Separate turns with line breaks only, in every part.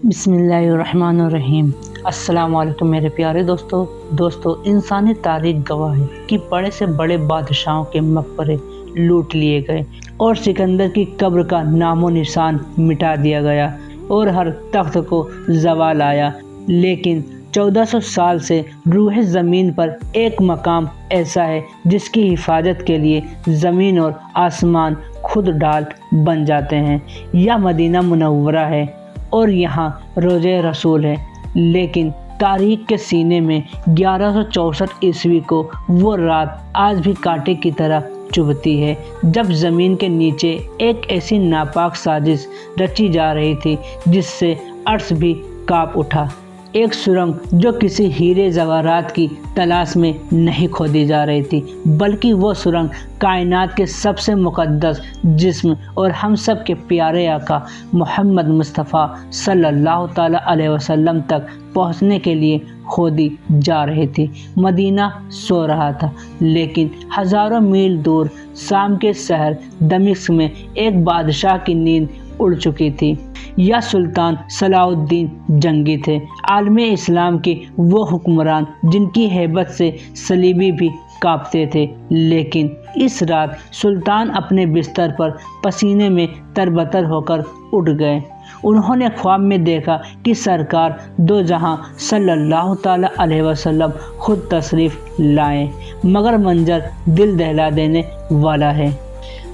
بسم اللہ الرحمن الرحیم۔ السلام علیکم میرے پیارے دوستو انسانی تاریخ گواہ ہے کہ بڑے سے بڑے بادشاہوں کے مقبرے لوٹ لیے گئے اور سکندر کی قبر کا نام و نشان مٹا دیا گیا اور ہر تخت کو زوال آیا، لیکن 1400 سال سے روح زمین پر ایک مقام ایسا ہے جس کی حفاظت کے لیے زمین اور آسمان خود ڈال بن جاتے ہیں۔ یہ مدینہ منورہ ہے اور یہاں روضہ رسول ہے، لیکن تاریخ کے سینے میں 1164 عیسوی کو وہ رات آج بھی کانٹے کی طرح چبھتی ہے جب زمین کے نیچے ایک ایسی ناپاک سازش رچی جا رہی تھی جس سے عرش بھی کانپ اٹھا۔ ایک سرنگ جو کسی ہیرے زیورات کی تلاش میں نہیں کھودی جا رہی تھی، بلکہ وہ سرنگ کائنات کے سب سے مقدس جسم اور ہم سب کے پیارے آقا محمد مصطفیٰ صلی اللہ تعالیٰ علیہ وسلم تک پہنچنے کے لیے کھودی جا رہی تھی۔ مدینہ سو رہا تھا، لیکن ہزاروں میل دور شام کے شہر دمشق میں ایک بادشاہ کی نیند اڑ چکی تھی۔ یا سلطان صلاح الدین جنگی تھے، عالم اسلام کے وہ حکمران جن کی ہیبت سے صلیبی بھی کانپتے تھے، لیکن اس رات سلطان اپنے بستر پر پسینے میں تربتر ہو کر اٹھ گئے۔ انہوں نے خواب میں دیکھا کہ سرکار دو جہاں صلی اللہ تعالیٰ علیہ وسلم خود تشریف لائے، مگر منظر دل دہلا دینے والا ہے۔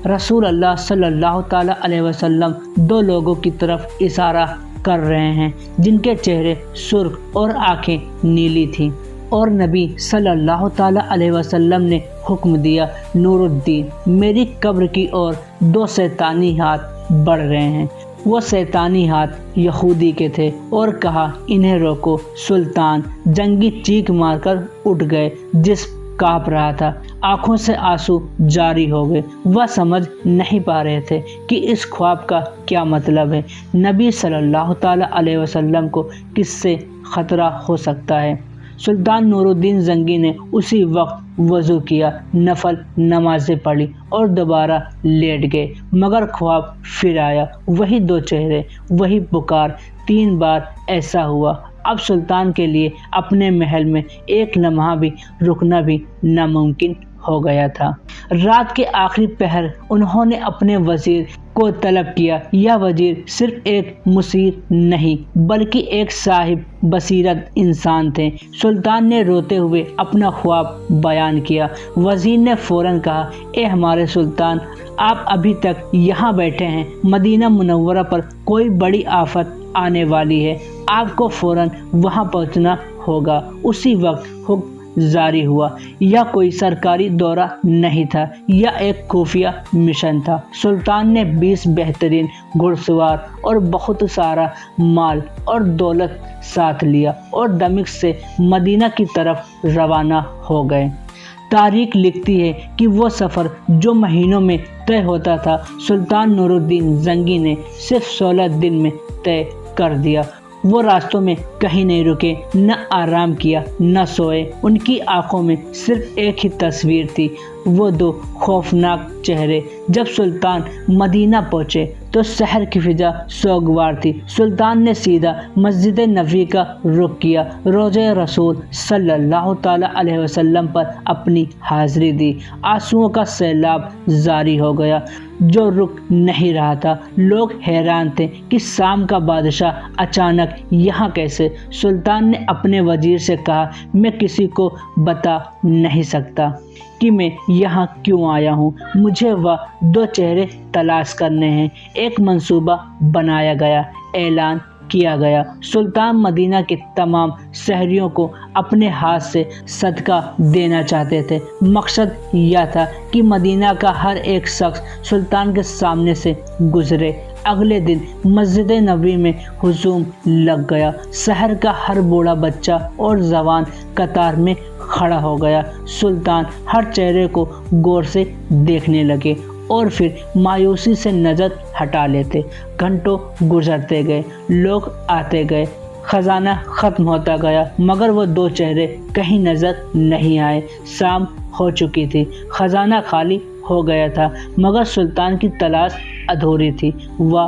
رسول اللہ صلی اللہ تعالیٰ علیہ وسلم دو لوگوں کی طرف اشارہ کر رہے ہیں جن کے چہرے سرخ اور آنکھیں نیلی تھیں، اور نبی صلی اللہ تعالیٰ علیہ وسلم نے حکم دیا، نور الدین، میری قبر کی اور دو شیطانی ہاتھ بڑھ رہے ہیں۔ وہ شیطانی ہاتھ یہودی کے تھے اور کہا، انہیں روکو۔ سلطان جنگی چیخ مار کر اٹھ گئے، جسم کانپ رہا تھا، آنکھوں سے آنسو جاری ہو گئے۔ وہ سمجھ نہیں پا رہے تھے کہ اس خواب کا کیا مطلب ہے۔ نبی صلی اللہ تعالیٰ علیہ وسلم کو کس سے خطرہ ہو سکتا ہے؟ سلطان نور الدین زنگی نے اسی وقت وضو کیا، نفل نمازیں پڑھی اور دوبارہ لیٹ گئے، مگر خواب پھر آیا، وہی دو چہرے، وہی پکار۔ 3 بار ایسا ہوا۔ اب سلطان کے لیے اپنے محل میں ایک لمحہ بھی رکنا بھی ناممکن ہو گیا تھا۔ رات کے آخری پہر انہوں نے اپنے وزیر کو طلب کیا۔ یہ وزیر صرف ایک مشیر نہیں بلکہ ایک صاحب بصیرت انسان تھے۔ سلطان نے روتے ہوئے اپنا خواب بیان کیا۔ وزیر نے فوراً کہا، اے ہمارے سلطان، آپ ابھی تک یہاں بیٹھے ہیں، مدینہ منورہ پر کوئی بڑی آفت آنے والی ہے، آپ کو فوراً وہاں پہنچنا ہوگا۔ اسی وقت حکم جاری ہوا۔ یہ کوئی سرکاری دورہ نہیں تھا، یہ ایک خفیہ مشن تھا۔ سلطان نے 20 بہترین گھڑ سوار اور بہت سارا مال اور دولت ساتھ لیا اور دمشق سے مدینہ کی طرف روانہ ہو گئے۔ تاریخ لکھتی ہے کہ وہ سفر جو مہینوں میں طے ہوتا تھا، سلطان نور الدین زنگی نے صرف 16 دن میں طے کر دیا۔ وہ راستوں میں کہیں نہیں رکے، نہ آرام کیا، نہ سوئے۔ ان کی آنکھوں میں صرف ایک ہی تصویر تھی، وہ دو خوفناک چہرے۔ جب سلطان مدینہ پہنچے تو شہر کی فضا سوگوار تھی۔ سلطان نے سیدھا مسجد نبوی کا رخ کیا، روضہ رسول صلی اللہ تعالیٰ علیہ وسلم پر اپنی حاضری دی۔ آنسوؤں کا سیلاب جاری ہو گیا جو رک نہیں رہا تھا۔ لوگ حیران تھے کہ شام کا بادشاہ اچانک یہاں کیسے؟ سلطان نے اپنے وزیر سے کہا، میں کسی کو بتا نہیں سکتا کہ میں یہاں کیوں آیا ہوں، مجھے وہ دو چہرے تلاش کرنے ہیں۔ ایک منصوبہ بنایا گیا، اعلان کیا گیا۔ سلطان مدینہ کے تمام شہریوں کو اپنے ہاتھ سے صدقہ دینا چاہتے تھے۔ مقصد یہ تھا کہ مدینہ کا ہر ایک شخص سلطان کے سامنے سے گزرے۔ اگلے دن مسجد نبوی میں ہجوم لگ گیا۔ شہر کا ہر بوڑھا، بچہ اور جوان قطار میں کھڑا ہو گیا۔ سلطان ہر چہرے کو غور سے دیکھنے لگے اور پھر مایوسی سے نظر ہٹا لیتے۔ گھنٹوں گزرتے گئے، لوگ آتے گئے، خزانہ ختم ہوتا گیا، مگر وہ دو چہرے کہیں نظر نہیں آئے۔ شام ہو چکی تھی، خزانہ خالی ہو گیا تھا، مگر سلطان کی تلاش ادھوری تھی۔ وہ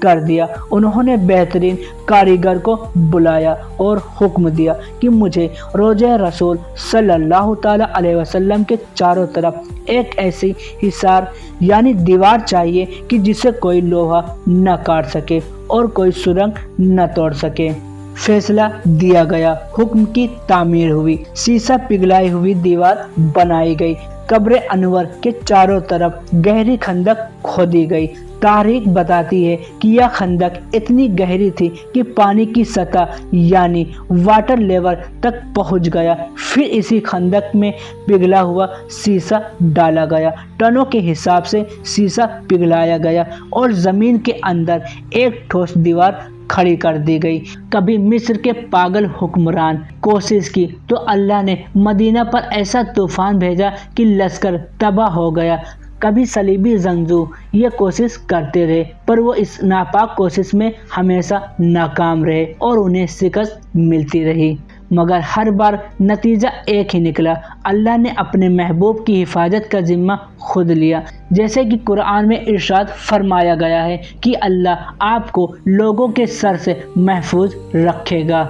کر دیا۔ انہوں نے بہترین کاریگر کو بلایا اور حکم دیا کہ مجھے روضہ رسول صلی اللہ تعالیٰ علیہ وسلم کے چاروں طرف ایک ایسی حصار یعنی دیوار چاہیے کہ جسے کوئی لوہا نہ کاٹ سکے اور کوئی سرنگ نہ توڑ سکے۔ فیصلہ دیا گیا، حکم کی تعمیر ہوئی، سیسہ پگھلائی ہوئی دیوار بنائی گئی، قبر انور کے چاروں طرف گہری خندق کھودی گئی۔ تاریخ بتاتی ہے کہ یہ خندق اتنی گہری تھی کہ پانی کی سطح یعنی واٹر لیول تک پہنچ گیا۔ پھر اسی خندق میں پگھلا ہوا سیسہ ڈالا گیا، ٹنوں کے حساب سے سیسہ پگھلایا گیا اور زمین کے اندر ایک ٹھوس دیوار کھڑی کر دی گئی۔ کبھی مصر کے پاگل حکمران کوشش کی تو اللہ نے مدینہ پر ایسا طوفان بھیجا کہ لشکر تباہ ہو گیا۔ کبھی صلیبی زنگجو یہ کوشش کرتے رہے پر وہ اس ناپاک کوشش میں ہمیشہ ناکام رہے اور انہیں شکست ملتی رہی، مگر ہر بار نتیجہ ایک ہی نکلا، اللہ نے اپنے محبوب کی حفاظت کا ذمہ خود لیا۔ جیسے کہ قرآن میں ارشاد فرمایا گیا ہے کہ اللہ آپ کو لوگوں کے شر سے محفوظ رکھے گا۔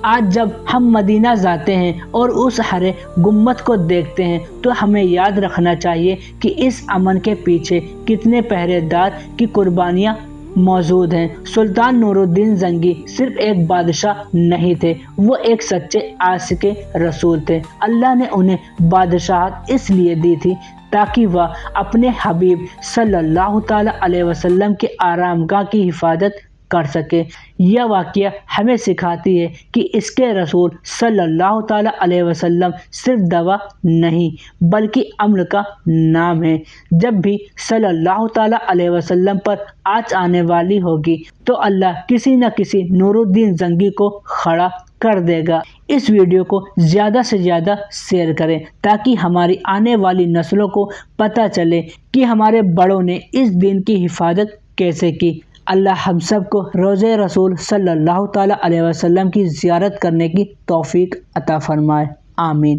آج جب ہم مدینہ جاتے ہیں اور اس ہرے گنبد کو دیکھتے ہیں تو ہمیں یاد رکھنا چاہیے کہ اس امن کے پیچھے کتنے پہرے دار کی قربانیاں موجود ہیں۔ سلطان نور الدین زنگی صرف ایک بادشاہ نہیں تھے، وہ ایک سچے عاشق رسول تھے۔ اللہ نے انہیں بادشاہت اس لیے دی تھی تاکہ وہ اپنے حبیب صلی اللہ تعالیٰ علیہ وسلم کے آرام گاہ کی حفاظت کر سکے۔ یہ واقعہ ہمیں سکھاتی ہے کہ اس کے رسول صلی اللہ تعالیٰ علیہ وسلم صرف دوا نہیں بلکہ عمل کا نام ہے۔ جب بھی صلی اللہ تعالیٰ علیہ وسلم پر آنچ آنے والی ہوگی تو اللہ کسی نہ کسی نور الدین زنگی کو کھڑا کر دے گا۔ اس ویڈیو کو زیادہ سے زیادہ شیئر کریں تاکہ ہماری آنے والی نسلوں کو پتہ چلے کہ ہمارے بڑوں نے اس دین کی حفاظت کیسے کی۔ اللہ ہم سب کو روضہ رسول صلی اللہ تعالیٰ علیہ وسلم کی زیارت کرنے کی توفیق عطا فرمائے، آمین۔